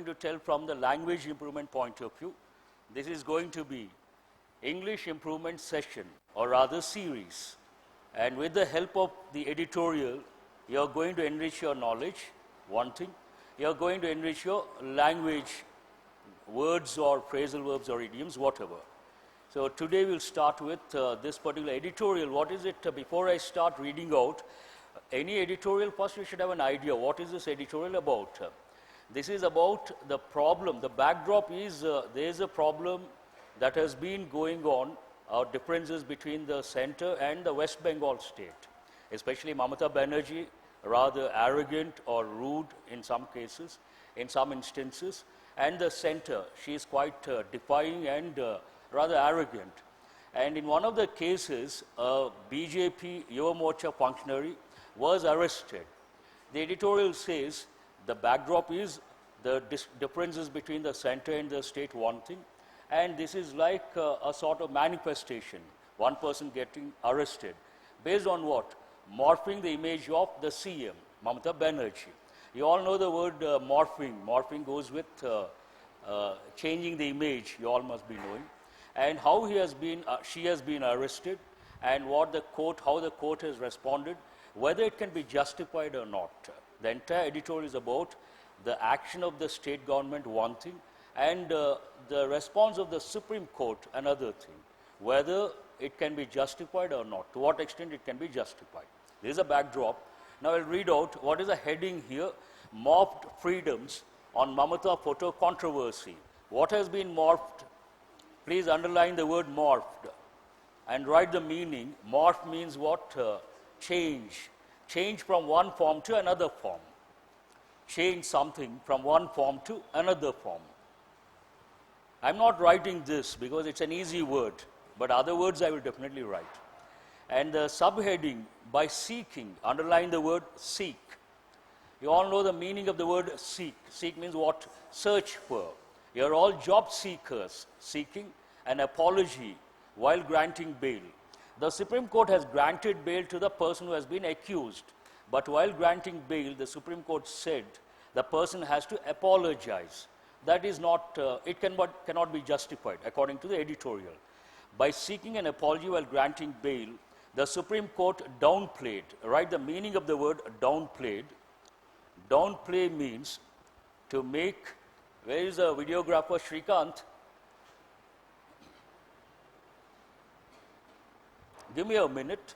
going to tell from the language improvement point of view. This is going to be English improvement session, or rather series. And with the help of the editorial, you are going to enrich your knowledge, one thing. You are going to enrich your language, words or phrasal verbs or idioms, whatever. So today we'll start with this particular editorial. What is it? Before I start reading out any editorial, first you should have an idea. What is this editorial about? This is about the problem. The backdrop is there is a problem that has been going on, differences between the center and the West Bengal state, especially Mamata Banerjee, rather arrogant or rude in some cases, in some instances, and the center, she is quite defying and rather arrogant. And in one of the cases, a BJP Yuva Morcha functionary was arrested. The editorial says the backdrop is the differences between the center and the state, one thing, and this is like a sort of manifestation, one person getting arrested. Based on what? Morphing the image of the CM, Mamata Banerjee. You all know the word morphing. Morphing goes with changing the image, you all must be knowing. And how she has been arrested, and what the court, how the court has responded, whether it can be justified or not. The entire editorial is about the action of the state government, one thing, and the response of the Supreme Court, another thing, whether it can be justified or not, to what extent it can be justified. There is a backdrop. Now I'll read out what is the heading here: morphed freedoms on Mamata photo controversy. What has been morphed? Please underline the word morphed and write the meaning. Morph means what? Change. Change from one form to another form. Change something from one form to another form. I'm not writing this because it's an easy word, but other words I will definitely write. And the subheading, by seeking, underline the word seek. You all know the meaning of the word seek. Seek means what? Search for. You are all job seekers, seeking an apology while granting bail. The Supreme Court has granted bail to the person who has been accused, but while granting bail, the Supreme Court said the person has to apologize. That is not, it cannot be justified according to the editorial. By seeking an apology while granting bail, the Supreme Court downplayed. Write the meaning of the word downplayed. Downplay means to make. Where is the videographer Shrikant? Give me a minute.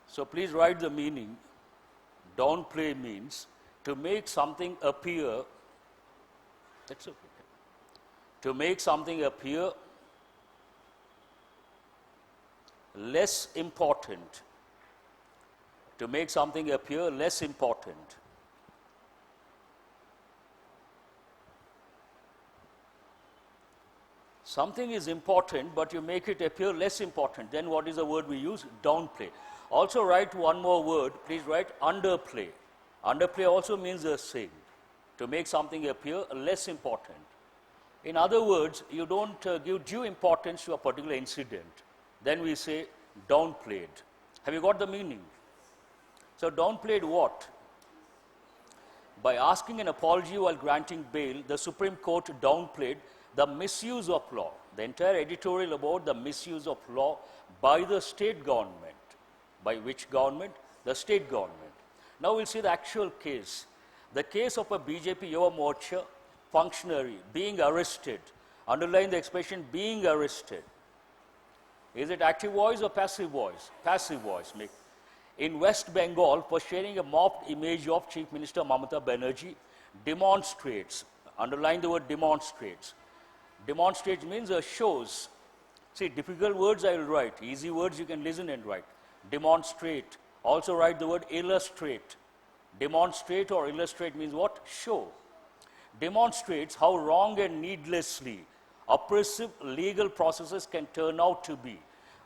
So please write the meaning. Downplay means to make something appear, that's okay. To make something appear less important. To make something appear less important. Something is important, but you make it appear less important. Then what is the word we use? Downplay. Also write one more word. Please write underplay. Underplay also means the same. To make something appear less important. In other words, you don't give due importance to a particular incident. Then we say downplayed. Have you got the meaning? So downplayed what? By asking an apology while granting bail, the Supreme Court downplayed the misuse of law. The entire editorial about the misuse of law by the state government. By which government? The state government. Now we'll see the actual case. The case of a BJP Yuva Morcha functionary being arrested. Underline the expression being arrested. Is it active voice or passive voice? Passive voice. In West Bengal, for sharing a morphed image of Chief Minister Mamata Banerjee, demonstrates. Underline the word demonstrates. Demonstrates means shows. See, difficult words I will write. Easy words you can listen and write. Demonstrate. Also write the word illustrate. Demonstrate or illustrate means what? Show. Demonstrates how wrong and needlessly oppressive legal processes can turn out to be.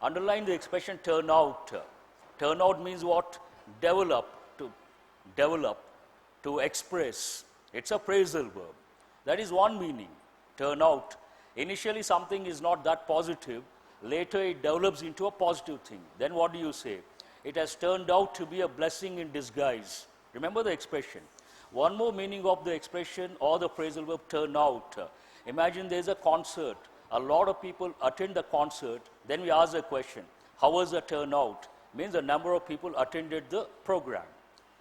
Underline the expression turn out. Turn out means what? Develop, to express, It's a phrasal verb. That is one meaning, turn out. Initially something is not that positive, later it develops into a positive thing. Then what do you say? It has turned out to be a blessing in disguise. Remember the expression. One more meaning of the expression or the phrasal verb turn out. Imagine there's a concert. A lot of people attend the concert. Then we ask the question, how was the turnout? Means the number of people attended the program.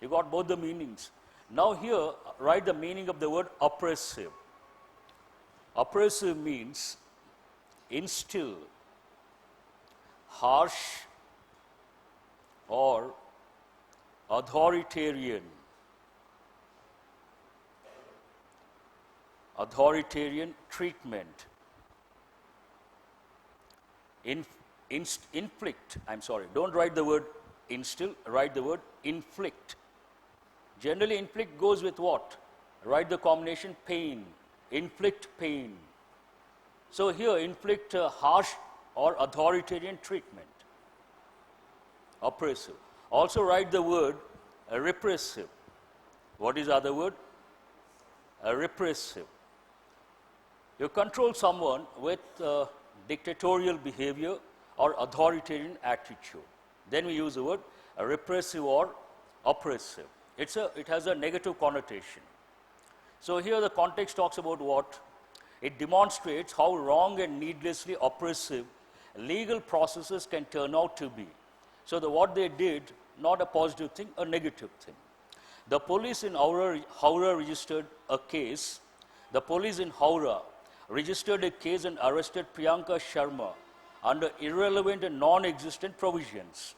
You got both the meanings. Now here, write the meaning of the word oppressive. Oppressive means instill, harsh or authoritarian treatment. Inflict, I'm sorry, don't write the word instill, write the word inflict. Generally, inflict goes with what? Write the combination pain, inflict pain. So here, inflict harsh or authoritarian treatment. Oppressive. Also write the word repressive. What is the other word? Repressive. You control someone with dictatorial behavior or authoritarian attitude. Then we use the word repressive or oppressive. It has a negative connotation. So here the context talks about what? It demonstrates how wrong and needlessly oppressive legal processes can turn out to be. So what they did, not a positive thing, a negative thing. The police in Howrah registered a case. The police in Howrah registered a case and arrested Priyanka Sharma under irrelevant and non-existent provisions.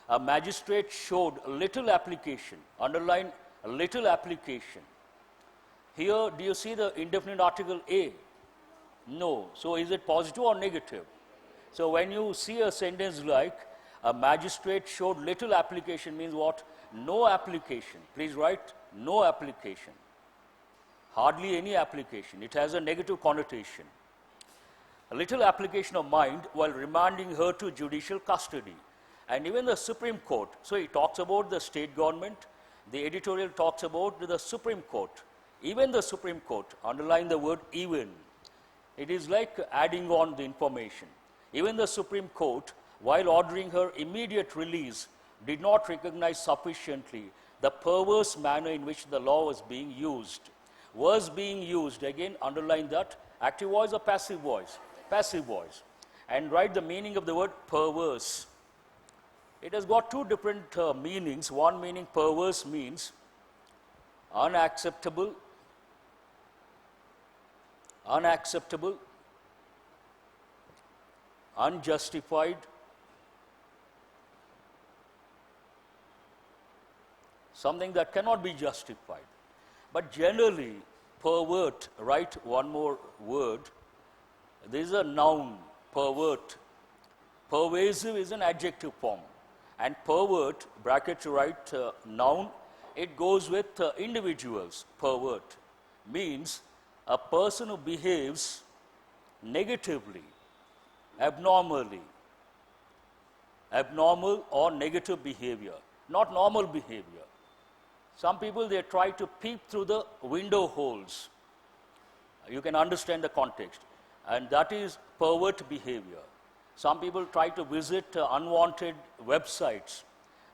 A magistrate showed little application, underline little application. Here, do you see the indefinite article a? No. So is it positive or negative? So when you see a sentence like, a magistrate showed little application means what? No application. Please write no application. Hardly any application. It has a negative connotation. A little application of mind while remanding her to judicial custody. And even the Supreme Court, so he talks about the state government, the editorial talks about the Supreme Court. Even the Supreme Court, underline the word even. It is like adding on the information. Even the Supreme Court, while ordering her immediate release, did not recognize sufficiently the perverse manner in which the law was being used. Was being used, again underline that, active voice or passive voice? Passive voice. And write the meaning of the word perverse. It has got two different meanings. One meaning, perverse means unacceptable, unjustified, something that cannot be justified. But generally, pervert, write one more word. This is a noun, pervert. Pervasive is an adjective form. And pervert, bracket to write noun, it goes with individuals. Pervert means a person who behaves negatively, abnormally, abnormal or negative behavior, not normal behavior. Some people, they try to peep through the window holes. You can understand the context. And that is pervert behavior. Some people try to visit unwanted websites.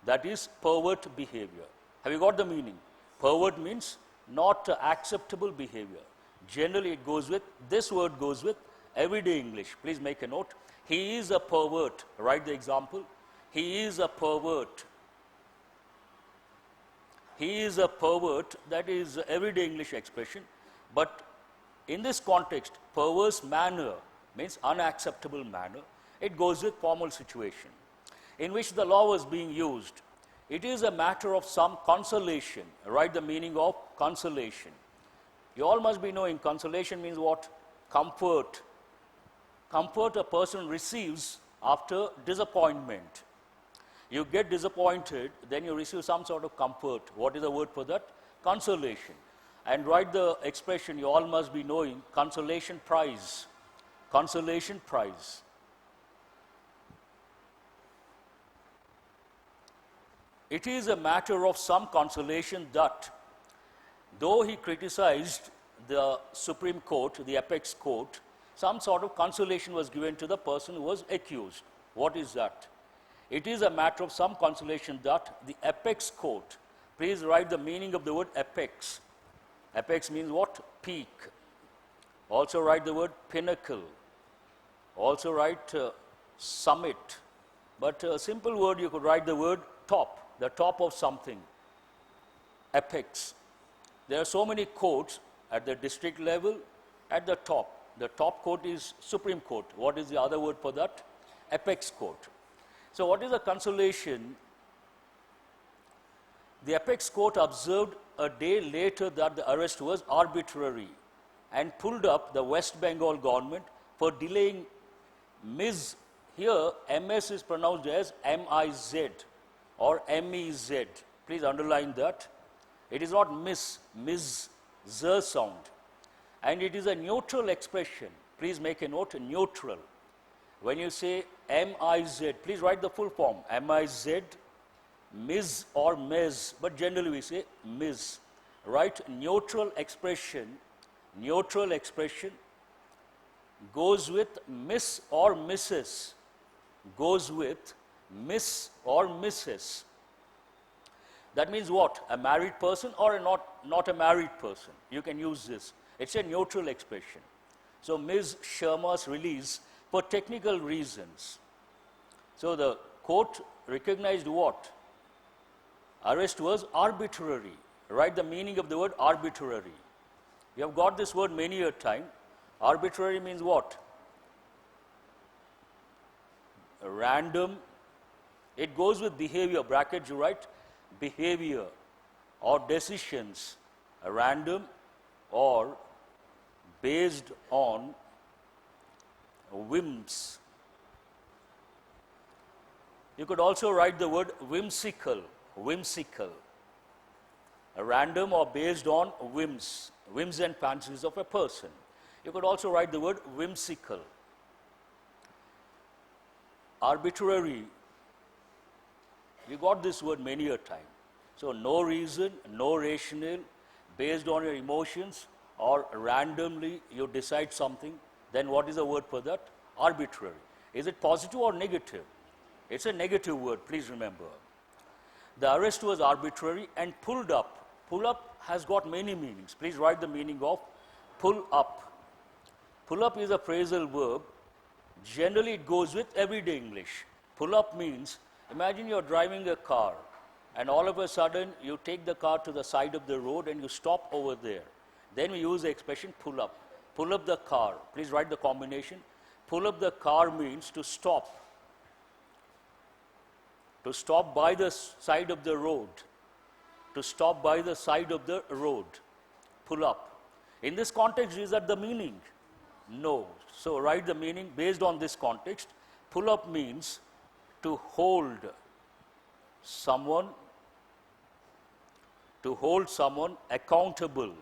That is pervert behavior. Have you got the meaning? Pervert means not acceptable behavior. Generally, it goes with, this word goes with everyday English. Please make a note. He is a pervert. Write the example. He is a pervert. He is a pervert. That is everyday English expression. But in this context, perverse manner means unacceptable manner. It goes with formal situation in which the law was being used. It is a matter of some consolation. Write the meaning of consolation. You all must be knowing consolation means what? Comfort. Comfort a person receives after disappointment. You get disappointed, then you receive some sort of comfort. What is the word for that? Consolation. And write the expression you all must be knowing, consolation prize. Consolation prize. It is a matter of some consolation that though he criticized the Supreme Court, the apex court, some sort of consolation was given to the person who was accused. What is that? It is a matter of some consolation that the apex court, please write the meaning of the word apex. Apex means what? Peak. Also write the word pinnacle. Also write summit. But a simple word, you could write the word top, the top of something. Apex. There are so many courts at the district level, at the top. The top court is Supreme Court. What is the other word for that? Apex court. So what is the consolation? The apex court observed a day later that the arrest was arbitrary and pulled up the West Bengal government for delaying Ms. Here, MS is pronounced as M-I-Z or M-E-Z. Please underline that. It is not Miss, Ms. Z sound. And it is a neutral expression. Please make a note, neutral. When you say M-I-Z, please write the full form. M-I-Z, Ms. or Ms, but generally we say Ms. Right? Neutral expression goes with Miss or Mrs. Goes with Miss or Mrs. That means what? A married person or not a married person. You can use this. It's a neutral expression. So Ms. Sharma's release for technical reasons. So the court recognized what? Arrest was arbitrary. Write the meaning of the word arbitrary. You have got this word many a time. Arbitrary means what? Random. It goes with behavior. Brackets you write behavior or decisions. Random or based on whims. You could also write the word whimsical. Whimsical. Random or based on whims and fancies of a person. You could also write the word whimsical. Arbitrary, you got this word many a time. So no reason, no rationale, based on your emotions or randomly you decide something, then what is the word for that? Arbitrary. Is it positive or negative? It's a negative word, please remember. The arrest was arbitrary and pulled up. Pull up has got many meanings. Please write the meaning of pull up. Pull up is a phrasal verb. Generally it goes with everyday English. Pull up means, imagine you're driving a car and all of a sudden you take the car to the side of the road and you stop over there. Then we use the expression pull up. Pull up the car. Please write the combination. Pull up the car means to stop. To stop by the side of the road. To stop by the side of the road. Pull up. In this context, is that the meaning? No. So write the meaning based on this context. Pull up means to hold someone accountable.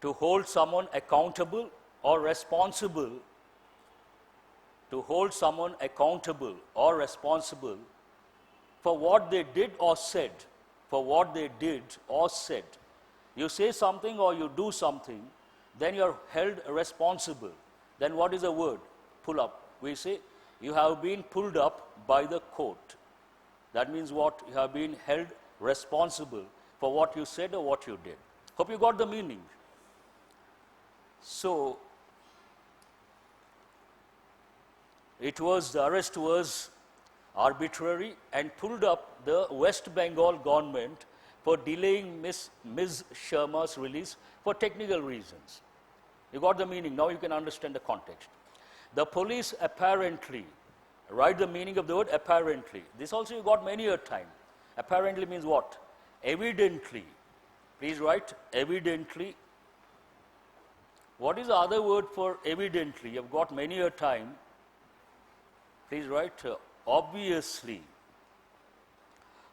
To hold someone accountable or responsible. To hold someone accountable or responsible for what they did or said. For what they did or said. You say something or you do something, then you are held responsible. Then what is the word? Pull up. We say, you have been pulled up by the court. That means what? You have been held responsible for what you said or what you did. Hope you got the meaning. So, the arrest was arbitrary and pulled up the West Bengal government for delaying Ms. Sharma's release for technical reasons. You got the meaning. Now you can understand the context. The police apparently, write the meaning of the word apparently. This also you got many a time. Apparently means what? Evidently. Please write evidently. What is the other word for evidently? You have got many a time. Please write obviously.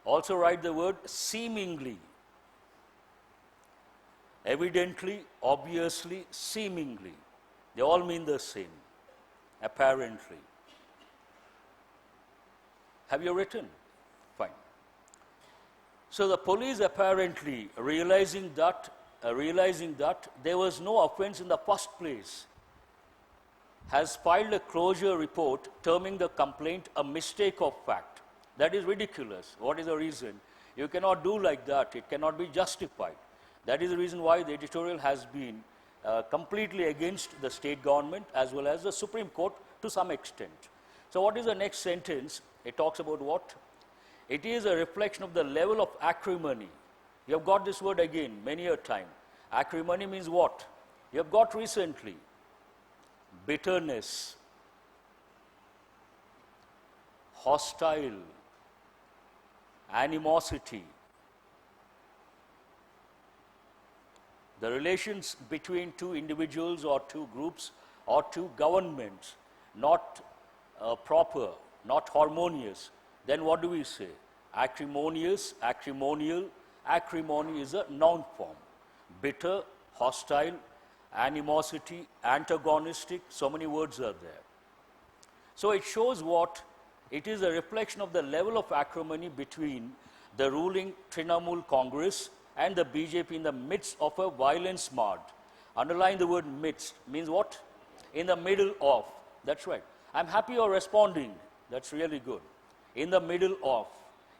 Also write the word seemingly. Evidently, obviously, seemingly. They all mean the same. Apparently. Have you written? Fine. So the police apparently realizing that there was no offense in the first place, has filed a closure report terming the complaint a mistake of fact. That is ridiculous. What is the reason? You cannot do like that. It cannot be justified. That is the reason why the editorial has been completely against the state government as well as the Supreme Court to some extent. So what is the next sentence? It talks about what? It is a reflection of the level of acrimony. You have got this word again many a time. Acrimony means what? You have got recently. Bitterness, hostile, animosity. The relations between two individuals or two groups or two governments not proper, not harmonious. Then what do we say? Acrimonious, acrimonial. Acrimony is a noun form. Bitter, hostile, animosity, antagonistic, so many words are there. So it shows what? It is a reflection of the level of acrimony between the ruling Trinamool Congress and the BJP in the midst of a violence marred. Underline the word midst, means what? In the middle of. That's right. I'm happy you're responding. That's really good. In the middle of.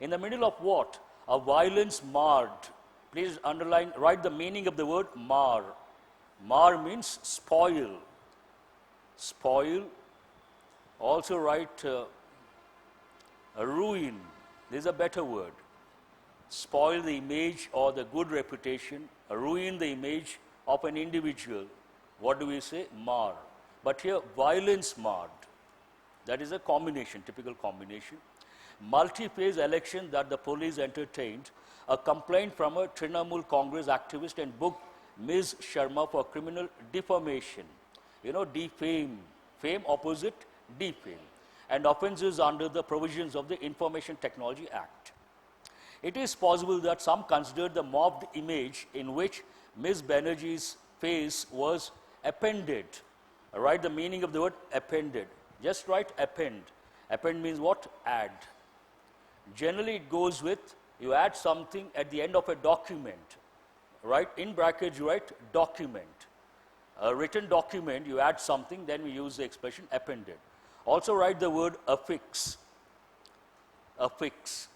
In the middle of what? A violence marred. Please underline, write the meaning of the word mar. Mar means spoil. Spoil. Also write a ruin. This is a better word. Spoil the image or the good reputation, ruin the image of an individual. What do we say? Mar. But here, violence marred. That is a combination, typical combination. Multi-phase election that the police entertained, a complaint from a Trinamool Congress activist and booked Ms. Sharma for criminal defamation. You know, defame. Fame opposite, defame. And offences under the provisions of the Information Technology Act. It is possible that some considered the mobbed image in which Ms. Banerjee's face was appended. Write the meaning of the word appended. Just write append. Append means what? Add. Generally it goes with, you add something at the end of a document. Right? In brackets you write document. A written document, you add something, then we use the expression appended. Also write the word affix. Affix.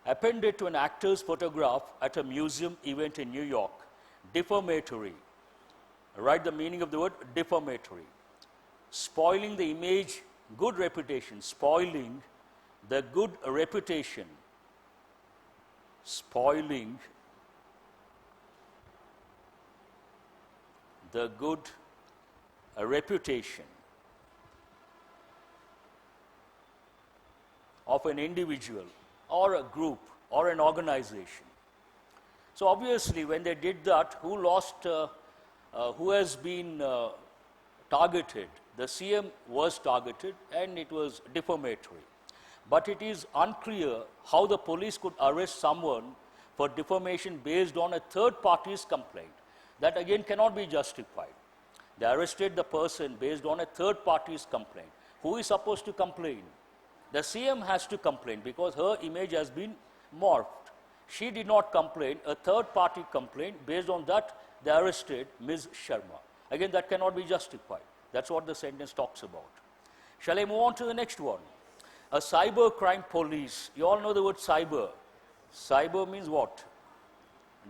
Appended to an actor's photograph at a museum event in New York. Defamatory. Write the meaning of the word defamatory. Spoiling the image, good reputation. Spoiling the good reputation. Spoiling the good reputation of an individual or a group or an organization. So obviously when they did that, who has been targeted? The CM was targeted and it was defamatory. But it is unclear how the police could arrest someone for defamation based on a third party's complaint. That again cannot be justified. They arrested the person based on a third party's complaint. Who is supposed to complain? The CM has to complain because her image has been morphed. She did not complain. A third party complaint. Based on that, they arrested Ms. Sharma. Again, that cannot be justified. That's what the sentence talks about. Shall I move on to the next one? A cybercrime police. You all know the word cyber. Cyber means what?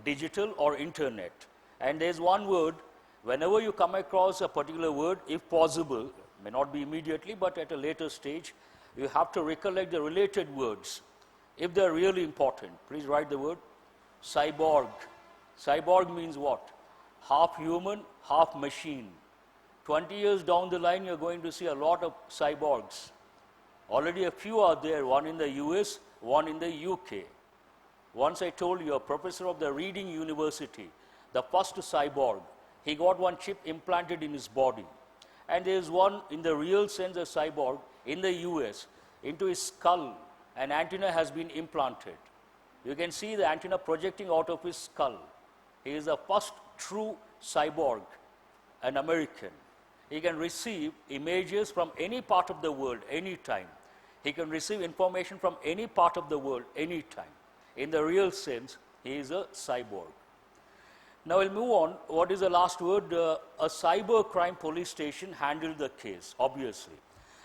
Digital or internet. And there's one word, whenever you come across a particular word, if possible, may not be immediately, but at a later stage, you have to recollect the related words. If they're really important, please write the word cyborg. Cyborg means what? Half human, half machine. 20 years down the line, you're going to see a lot of cyborgs. Already a few are there, one in the US, one in the UK. Once I told you, a professor of the Reading University, the first cyborg, he got one chip implanted in his body. And there is one, in the real sense, a cyborg, in the US, into his skull, an antenna has been implanted. You can see the antenna projecting out of his skull. He is the first true cyborg, an American. He can receive images from any part of the world, anytime. He can receive information from any part of the world, anytime. In the real sense, he is a cyborg. Now we'll move on. What is the last word? A cybercrime police station handled the case, obviously.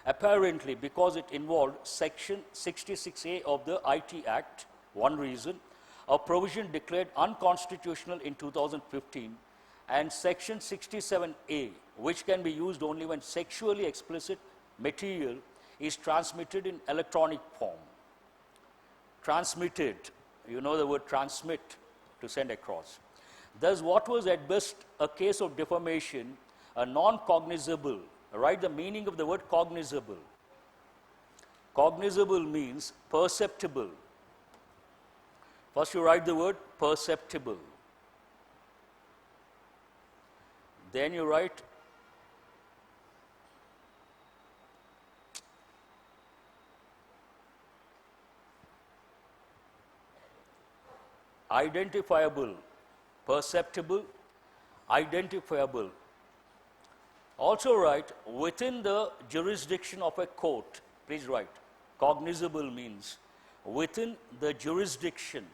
Apparently, because it involved Section 66A of the IT Act, one reason, a provision declared unconstitutional in 2015, and Section 67A, which can be used only when sexually explicit material is transmitted in electronic form. Transmitted, you know the word transmit, to send across. Thus, what was at best a case of defamation, a non-cognizable, write the meaning of the word cognizable. Cognizable means perceptible. First you write the word perceptible. Then you write identifiable, perceptible, identifiable. Also write within the jurisdiction of a court. Please write. Cognizable means within the jurisdiction.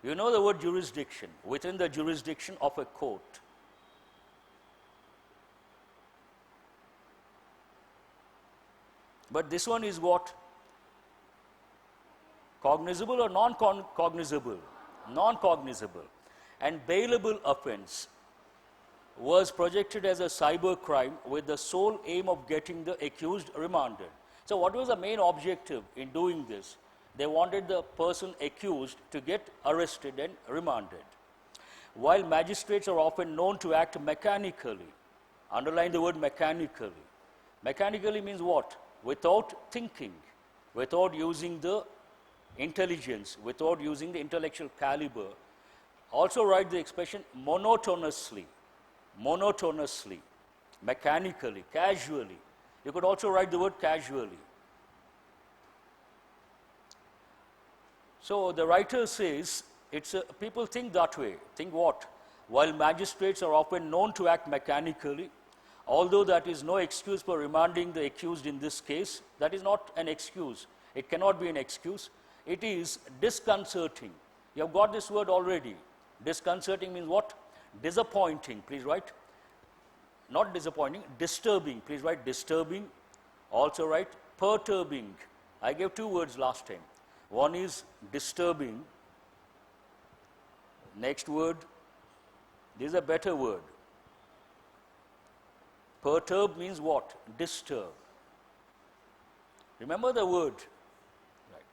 You know the word jurisdiction. Within the jurisdiction of a court. But this one is what? Cognizable or non-cognizable? Non-cognizable. And bailable offense was projected as a cybercrime with the sole aim of getting the accused remanded. So what was the main objective in doing this? They wanted the person accused to get arrested and remanded. While magistrates are often known to act mechanically, underline the word mechanically. Mechanically means what? Without thinking, without using the intelligence, without using the intellectual caliber. Also write the expression monotonously, monotonously, mechanically, casually. You could also write the word casually. So the writer says, people think that way. Think what? While magistrates are often known to act mechanically, although that is no excuse for remanding the accused in this case, that is not an excuse. It cannot be an excuse. It is disconcerting. You have got this word already. Disconcerting means what? Disappointing. Please write. Not disappointing, disturbing. Please write disturbing. Also write perturbing. I gave two words last time. One is disturbing. Next word, this is a better word. Perturb means what? Disturb. Remember the word. Right.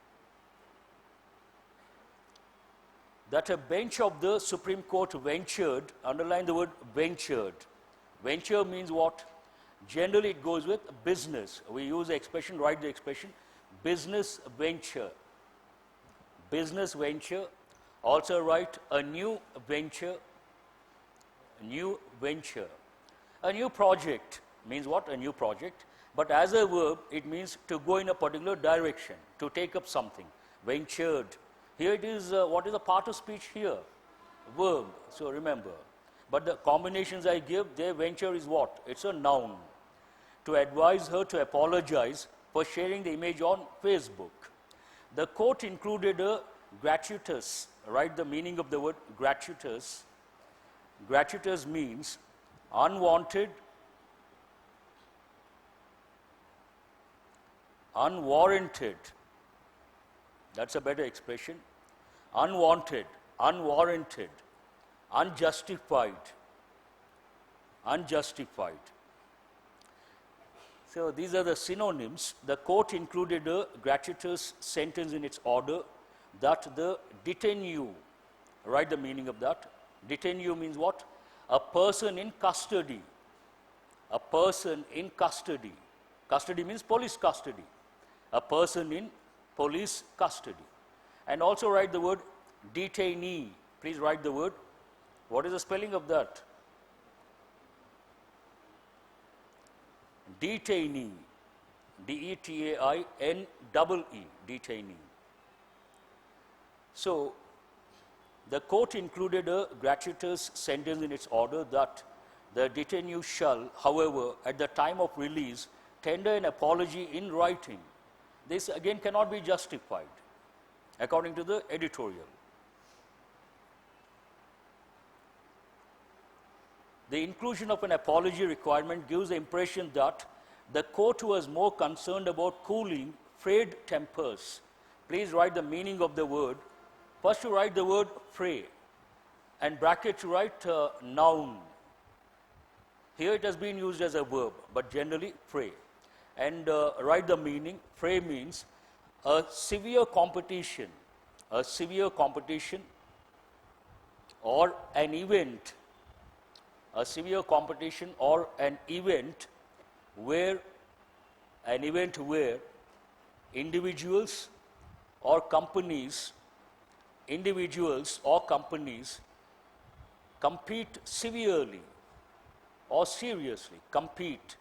That a bench of the Supreme Court ventured, underline the word ventured. Venture means what? Generally it goes with business. We use the expression, write the expression, business venture. Business venture. Also write a new venture. New venture. A new project means what? A new project. But as a verb, it means to go in a particular direction, to take up something. Ventured. Here it is, what is the part of speech here? Verb. So remember. But the combinations I give, their venture is what? It's a noun. To advise her to apologize for sharing the image on Facebook. The court included a gratuitous. Write the meaning of the word gratuitous. Gratuitous means unwanted, unwarranted. That's a better expression. Unwanted, unwarranted, unjustified, unjustified. So these are the synonyms. The court included a gratuitous sentence in its order that the detenue, write the meaning of that. Detenue means what? A person in custody. A person in custody. Custody means police custody. A person in police custody. And also write the word detainee. Please write the word. What is the spelling of that? Detainee. D-E-T-A-I-N-E-E. Detainee. So, the court included a gratuitous sentence in its order that the detainee shall, however, at the time of release, tender an apology in writing. This again cannot be justified. according to the editorial. The inclusion of an apology requirement gives the impression that the court was more concerned about cooling frayed tempers. Please write the meaning of the word. First you write the word fray, and bracket you write noun. Here it has been used as a verb, but generally fray. And write the meaning. Fray means a severe competition or an event, a severe competition or an event where individuals or companies compete severely or seriously. Compete.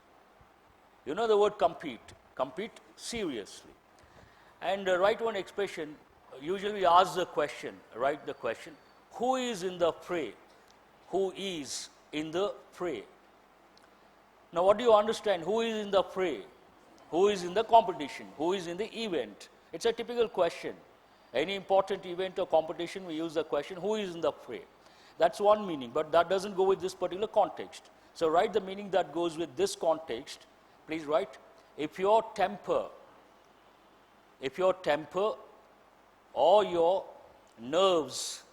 You know the word compete. Compete seriously. And write one expression. Usually we ask the question, write the question, who is in the fray? Who is in the fray? Now what do you understand? Who is in the fray? Who is in the competition? Who is in the event? It's a typical question. Any important event or competition, we use the question, who is in the fray? That's one meaning, but that doesn't go with this particular context. So write the meaning that goes with this context. Please write, if your temper or your nerves,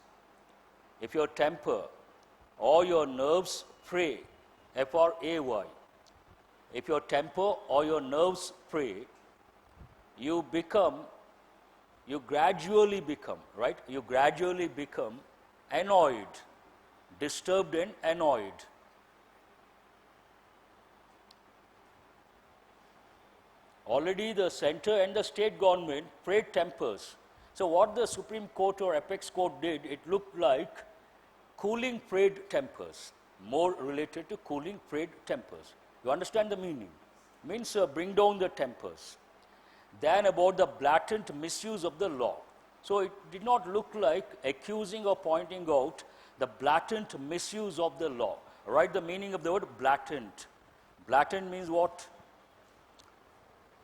fray, F-R-A-Y, if your temper or your nerves fray, you gradually become annoyed, disturbed and annoyed. Already the center and the state government frayed tempers. So what the Supreme Court or Apex Court did, it looked like cooling frayed tempers, more related to cooling frayed tempers. You understand the meaning? Means bring down the tempers. Then about the blatant misuse of the law. So it did not look like accusing or pointing out the blatant misuse of the law. Write the meaning of the word blatant. Blatant means what?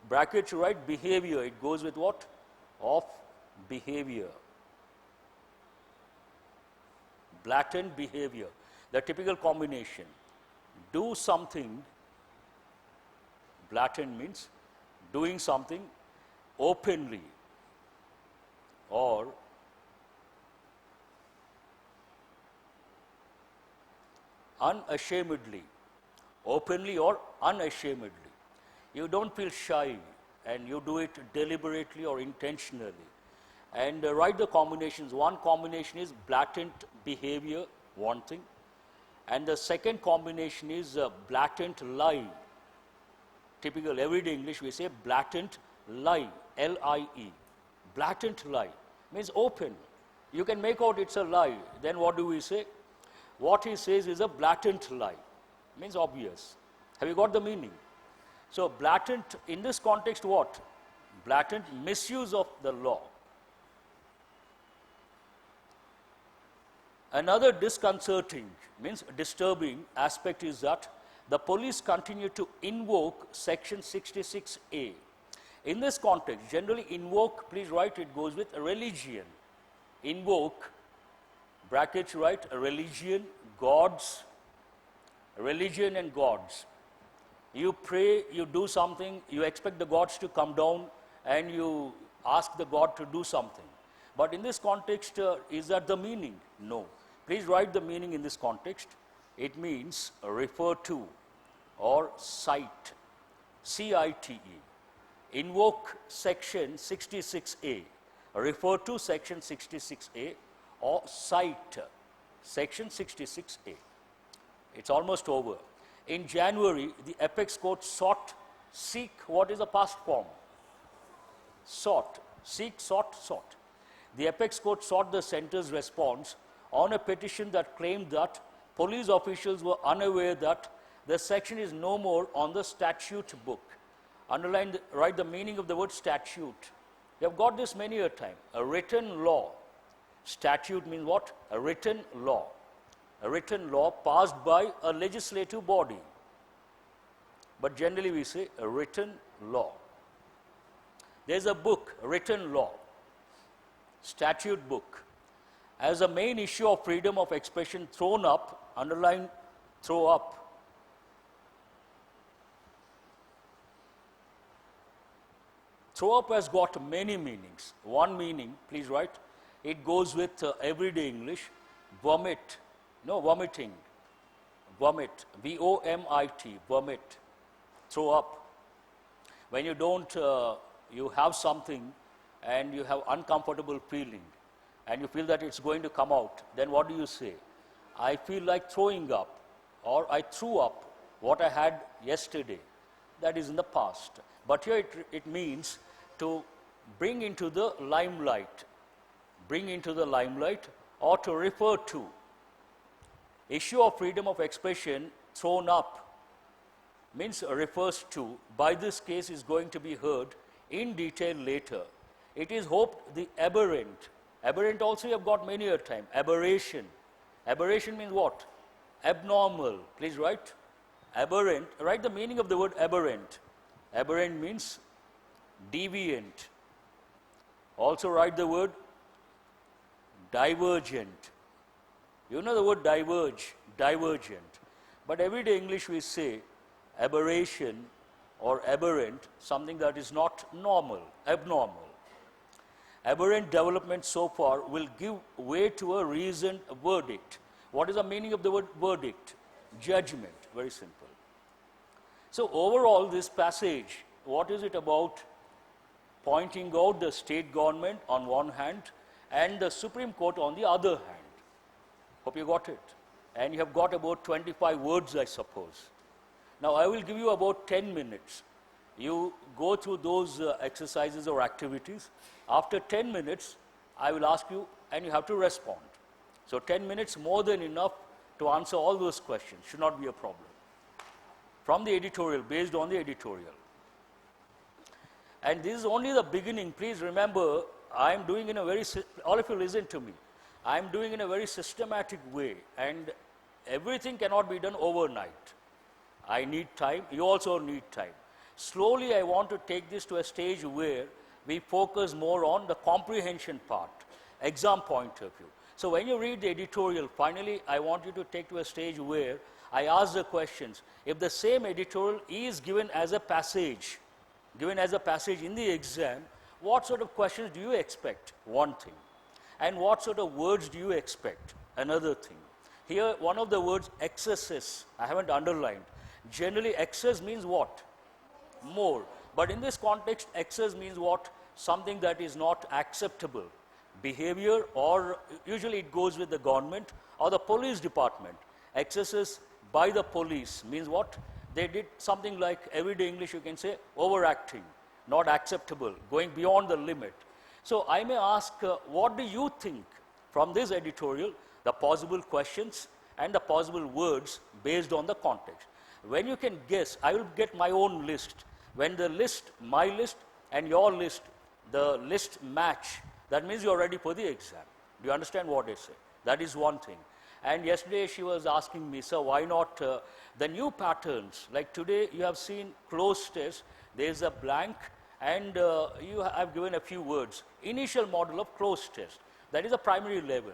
Bracket you write behavior. It goes with what? Of behavior. Blatant behavior. The typical combination. Do something. Blatant means doing something openly or unashamedly. Openly or unashamedly. You don't feel shy and you do it deliberately or intentionally. And write the combinations. One combination is blatant behavior, one thing. And the second combination is blatant lie. Typical everyday English, we say blatant lie, L-I-E. Blatant lie means open. You can make out it's a lie. Then what do we say? What he says is a blatant lie. Means obvious. Have you got the meaning? So blatant, in this context what? Blatant misuse of the law. Another disconcerting, means disturbing aspect is that the police continue to invoke section 66A. In this context, generally invoke, please write, it goes with religion. Invoke, brackets write, religion, gods, religion and gods. You pray, you do something, you expect the gods to come down and you ask the God to do something. But in this context, is that the meaning? No. Please write the meaning in this context. It means refer to or cite, C-I-T-E. Invoke section 66A, refer to section 66A or cite section 66A. It's almost over. In January, the Apex Court seek, what is the past form? Sought, seek, sought. The Apex Court sought the center's response on a petition that claimed that police officials were unaware that the section is no more on the statute book. Underline, write the meaning of the word statute. You have got this many a time. A written law. Statute means what? A written law. A written law passed by a legislative body. But generally we say a written law. There's a book, a written law. statute book, as a main issue of freedom of expression thrown up, underline throw up. Throw up has got many meanings. One meaning, please write, it goes with everyday English, vomit, no, vomiting, vomit, V-O-M-I-T, vomit, throw up. When you don't, you have something and you have uncomfortable feeling and you feel that it's going to come out, then what do you say? I feel like throwing up, or I threw up what I had yesterday. That is in the past. But here it means to bring into the limelight, or to refer to. Issue of freedom of expression thrown up means refers to. By this case is going to be heard in detail later. It is hoped the aberrant. Aberrant also you have got many a time. Aberration. Aberration means what? Abnormal. Please write. Aberrant. Write the meaning of the word aberrant. Aberrant means deviant. Also write the word divergent. You know the word diverge, divergent. But everyday English we say aberration or aberrant, something that is not normal, abnormal. Aberrant development so far will give way to a reasoned verdict. What is the meaning of the word verdict? Judgment, very simple. So overall this passage, what is it about? Pointing out the state government on one hand and the Supreme Court on the other hand. Hope you got it. And you have got about 25 words, I suppose. Now I will give you about 10 minutes. You go through those exercises or activities. After 10 minutes, I will ask you and you have to respond. So 10 minutes more than enough to answer all those questions. Should not be a problem. From the editorial, based on the editorial. And this is only the beginning. Please remember, I am doing in a very, all of you listen to me. I am doing in a very systematic way and everything cannot be done overnight. I need time, you also need time. Slowly I want to take this to a stage where we focus more on the comprehension part, exam point of view. So when you read the editorial, finally I want you to take to a stage where I ask the questions. If the same editorial is given as a passage in the exam, what sort of questions do you expect? One thing. And what sort of words do you expect? Another thing. Here, one of the words, excesses, I haven't underlined. Generally, excess means what? More. But in this context, excess means what? Something that is not acceptable. Behavior, or usually it goes with the government or the police department. Excesses by the police means what? They did something like, everyday English you can say, overacting, not acceptable, going beyond the limit. So I may ask, what do you think from this editorial, the possible questions and the possible words based on the context. When you can guess, I will get my own list. When the list, my list and your list, the list match, that means you are ready for the exam. Do you understand what I say? That is one thing. And yesterday she was asking me, sir, why not the new patterns? Like today you have seen closed test, there is a blank and you have given a few words. Initial model of closed test, that is a primary level.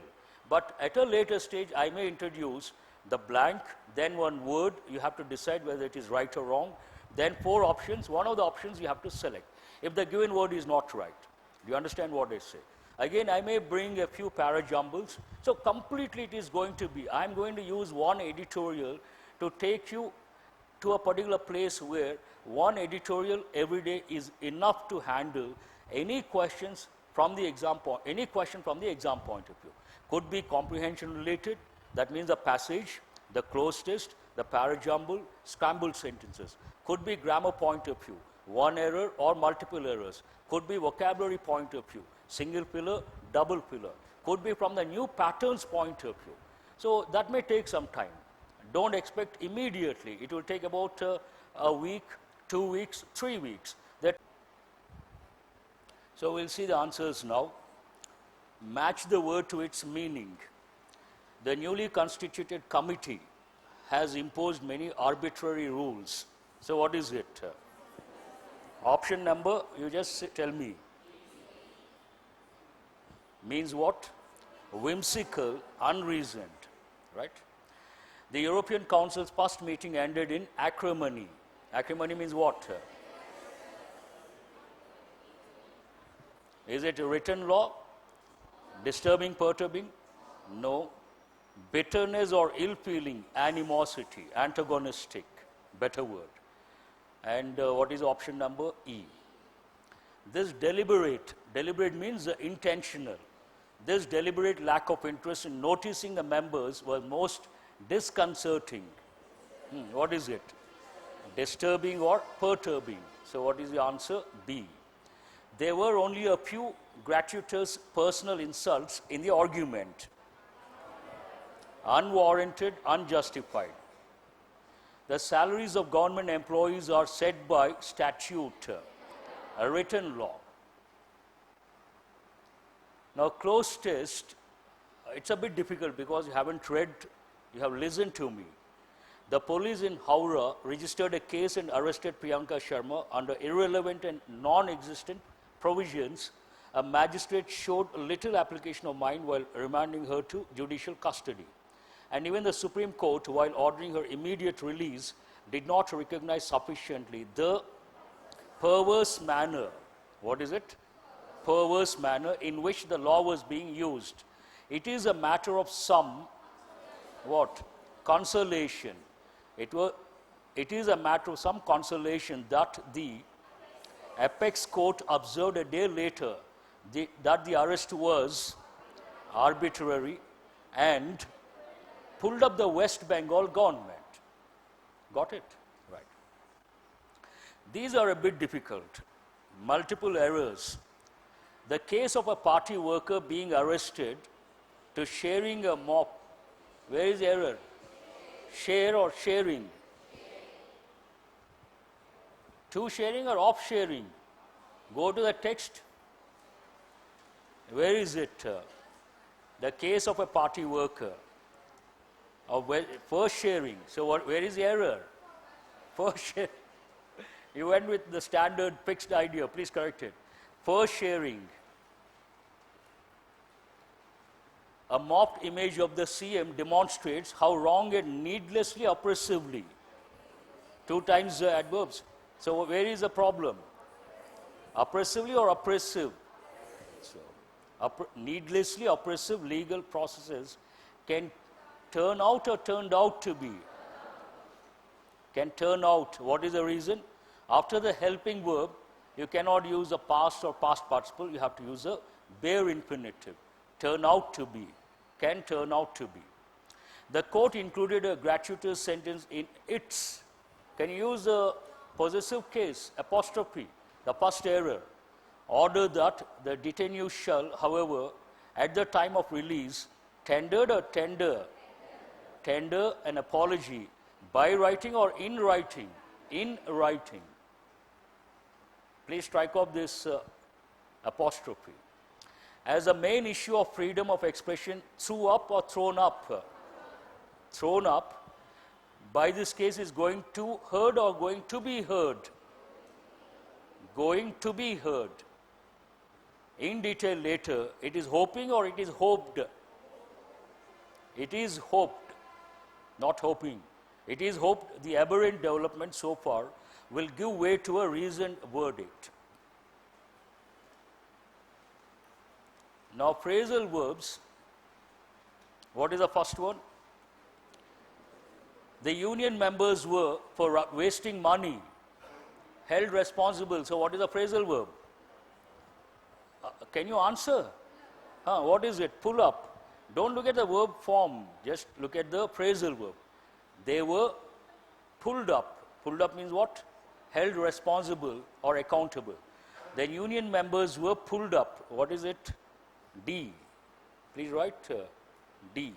But at a later stage I may introduce the blank, then one word, you have to decide whether it is right or wrong. Then 4 options, one of the options you have to select. If the given word is not right. Do you understand what I say? Again, I may bring a few para-jumbles. So completely it is going to be, I am going to use one editorial to take you to a particular place where one editorial every day is enough to handle any questions from the exam point, any question from the exam point of view. Could be comprehension related, that means the passage, the closed test, the para-jumble, scrambled sentences. Could be grammar point of view, one error or multiple errors. Could be vocabulary point of view, single pillar, double pillar. Could be from the new patterns point of view. So that may take some time. Don't expect immediately. It will take about a week, 2 weeks, 3 weeks. So we'll see the answers now. Match the word to its meaning. The newly constituted committee has imposed many arbitrary rules. So what is it? Option number, you just tell me. means what? Whimsical, unreasoned, right? The European Council's past meeting ended in acrimony. Acrimony means what? Is it a written law? Disturbing, perturbing? No. Bitterness or ill-feeling, animosity, antagonistic, better word. And what is option number E? This deliberate means intentional. This deliberate lack of interest in noticing the members was most disconcerting. What is it? Disturbing or perturbing. So what is the answer? B. There were only a few gratuitous personal insults in the argument. Unwarranted, unjustified. The salaries of government employees are set by statute, a written law. Now, close test, it's a bit difficult because you haven't read, you have listened to me. The police in Howrah registered a case and arrested Priyanka Sharma under irrelevant and non-existent provisions. A magistrate showed little application of mind while remanding her to judicial custody. And even the Supreme Court, while ordering her immediate release, did not recognize sufficiently the perverse manner. What is it? Perverse manner in which the law was being used. It is a matter of some, what? Consolation. It is a matter of some consolation that the apex court observed a day later that the arrest was arbitrary and pulled up the West Bengal government. Got it? Right. These are a bit difficult. Multiple errors. The case of a party worker being arrested to sharing a mop. Where is the error? Share or sharing? To sharing or off sharing? Go to the text. Where is it? The case of a party worker. First sharing. So where is the error? First sharing. You went with the standard fixed idea. Please correct it. First sharing. A mocked image of the CM demonstrates how wrong and needlessly oppressively. 2 times the adverbs. So where is the problem? Oppressively or oppressive? So, needlessly oppressive legal processes can turn out or turned out to be. Can turn out. What is the reason? After the helping verb, you cannot use a past or past participle. You have to use a bare infinitive. Turn out to be. Can turn out to be. The court included a gratuitous sentence in its. Can you use the possessive case, apostrophe, the past error? Order that the detainee shall, however, at the time of release, tender an apology by writing or in writing. In writing. Please strike off this apostrophe. As a main issue of freedom of expression, threw up or thrown up. Thrown up. By this case is going to heard or going to be heard. Going to be heard. In detail later, it is hoping or it is hoped. It is hoped, not hoping. It is hoped the aberrant development so far will give way to a reasoned verdict. Now, phrasal verbs. What is the first one? The union members were, for wasting money, held responsible. So, what is the phrasal verb? Can you answer? What is it? Pull up. Don't look at the verb form. Just look at the phrasal verb. They were pulled up. Pulled up means what? Held responsible or accountable. The union members were pulled up. What is it? D. Please write D.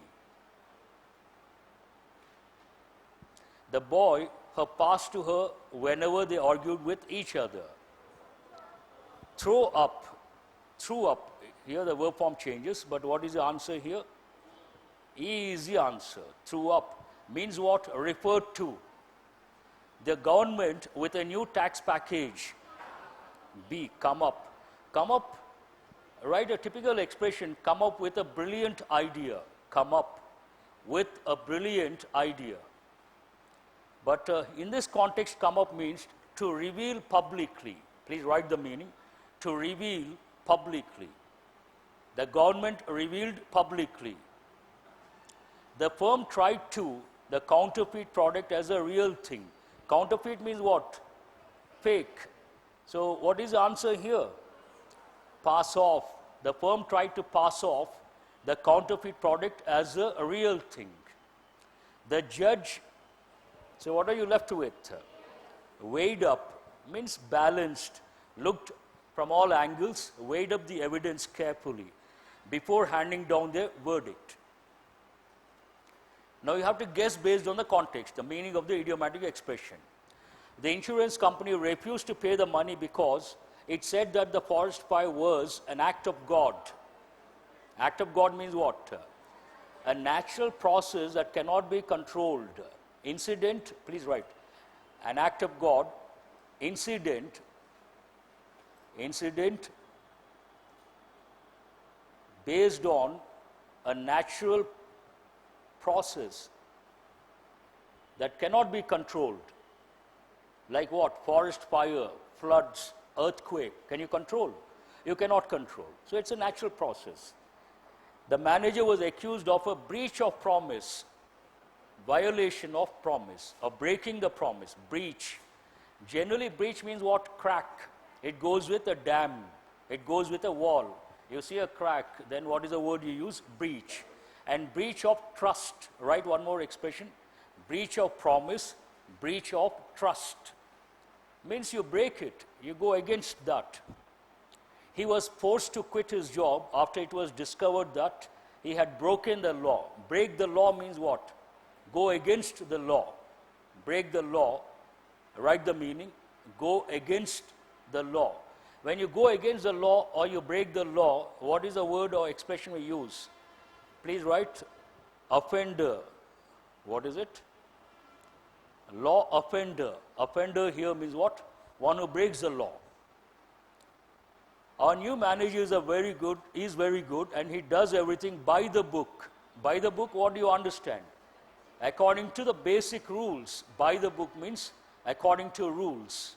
The boy, her passed to her whenever they argued with each other. Throw up. Threw up. Here the verb form changes, but what is the answer here? E is the answer. Threw up means what? Referred to. The government with a new tax package. B. Come up. Come up write a typical expression, come up with a brilliant idea. Come up with a brilliant idea. But in this context, come up means to reveal publicly. Please write the meaning. To reveal publicly. The government revealed publicly. The firm tried to the counterfeit product as a real thing. Counterfeit means what? Fake. So what is the answer here? Pass off. The firm tried to pass off the counterfeit product as a real thing. The judge, so what are you left with? Weighed up means balanced, looked from all angles, weighed up the evidence carefully before handing down their verdict. Now you have to guess based on the context, the meaning of the idiomatic expression. The insurance company refused to pay the money because it said that the forest fire was an act of God. Act of God means what? A natural process that cannot be controlled. Incident, please write. An act of God, incident based on a natural process that cannot be controlled. Like what? Forest fire, floods, earthquake. Can you control? You cannot control. So it's a natural process. The manager was accused of a breach of promise, violation of promise, or breaking the promise, breach. Generally, breach means what? Crack. It goes with a dam. It goes with a wall. You see a crack, then what is the word you use? Breach. And breach of trust. Write one more expression. Breach of promise, breach of trust. Means you break it. You go against that. He was forced to quit his job after it was discovered that he had broken the law. Break the law means what? Go against the law. Break the law. Write the meaning. Go against the law. When you go against the law or you break the law, what is the word or expression we use? Please write offender. What is it? Law offender. Offender here means what? One who breaks the law. Our new manager is very good, and he does everything by the book. By the book, what do you understand? According to the basic rules. By the book means according to rules.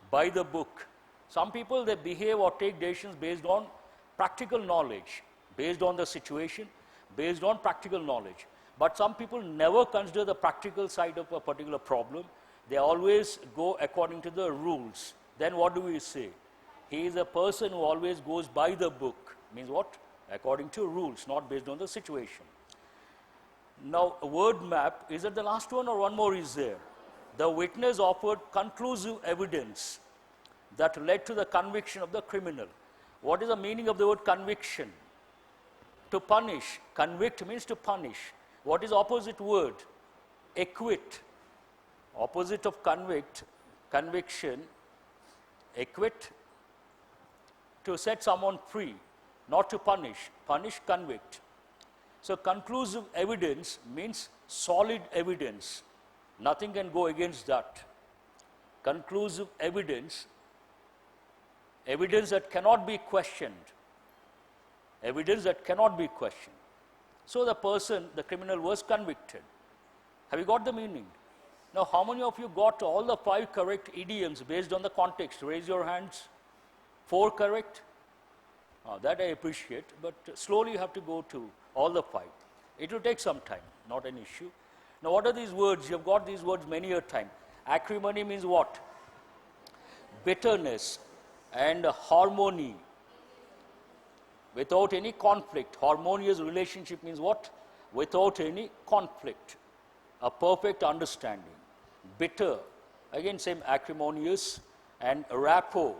By the book. Some people, they behave or take decisions based on practical knowledge, based on the situation, based on practical knowledge. But some people never consider the practical side of a particular problem. They always go according to the rules. Then what do we say? He is a person who always goes by the book. Means what? According to rules, not based on the situation. Now, a word map, is it the last one or one more is there? The witness offered conclusive evidence that led to the conviction of the criminal. What is the meaning of the word conviction? To punish. Convict means to punish. What is opposite word? Acquit. Opposite of convict, conviction, acquit, to set someone free, not to punish. Punish, convict. So conclusive evidence means solid evidence. Nothing can go against that. Conclusive evidence, evidence that cannot be questioned. Evidence that cannot be questioned. So the person, the criminal, was convicted. Have you got the meaning? Now, how many of you got all the 5 correct idioms based on the context? Raise your hands. 4 correct? That I appreciate, but slowly you have to go to all the 5. It will take some time, not an issue. Now, what are these words? You have got these words many a time. Acrimony means what? Bitterness and harmony. Without any conflict. Harmonious relationship means what? Without any conflict. A perfect understanding. Bitter, again same acrimonious, and rapport.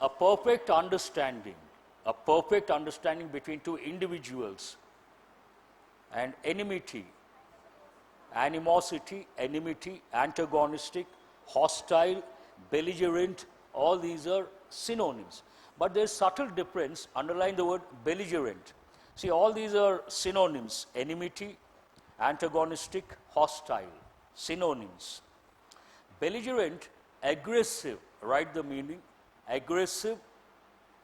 A perfect understanding. A perfect understanding between 2 individuals. And enmity. Animosity, enmity, antagonistic, hostile, belligerent, all these are synonyms. But there is subtle difference, underline the word belligerent. See, all these are synonyms, enmity, antagonistic, hostile, synonyms. Belligerent, aggressive, write the meaning, aggressive,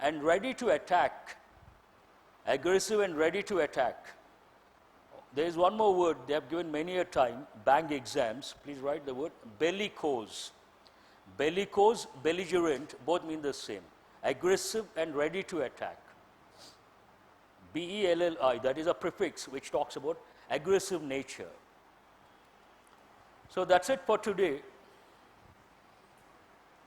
and ready to attack. Aggressive and ready to attack. There is one more word they have given many a time, bank exams. Please write the word bellicose. Bellicose, belligerent, both mean the same. Aggressive and ready to attack. B-E-L-L-I, that is a prefix which talks about aggressive nature. So that's it for today.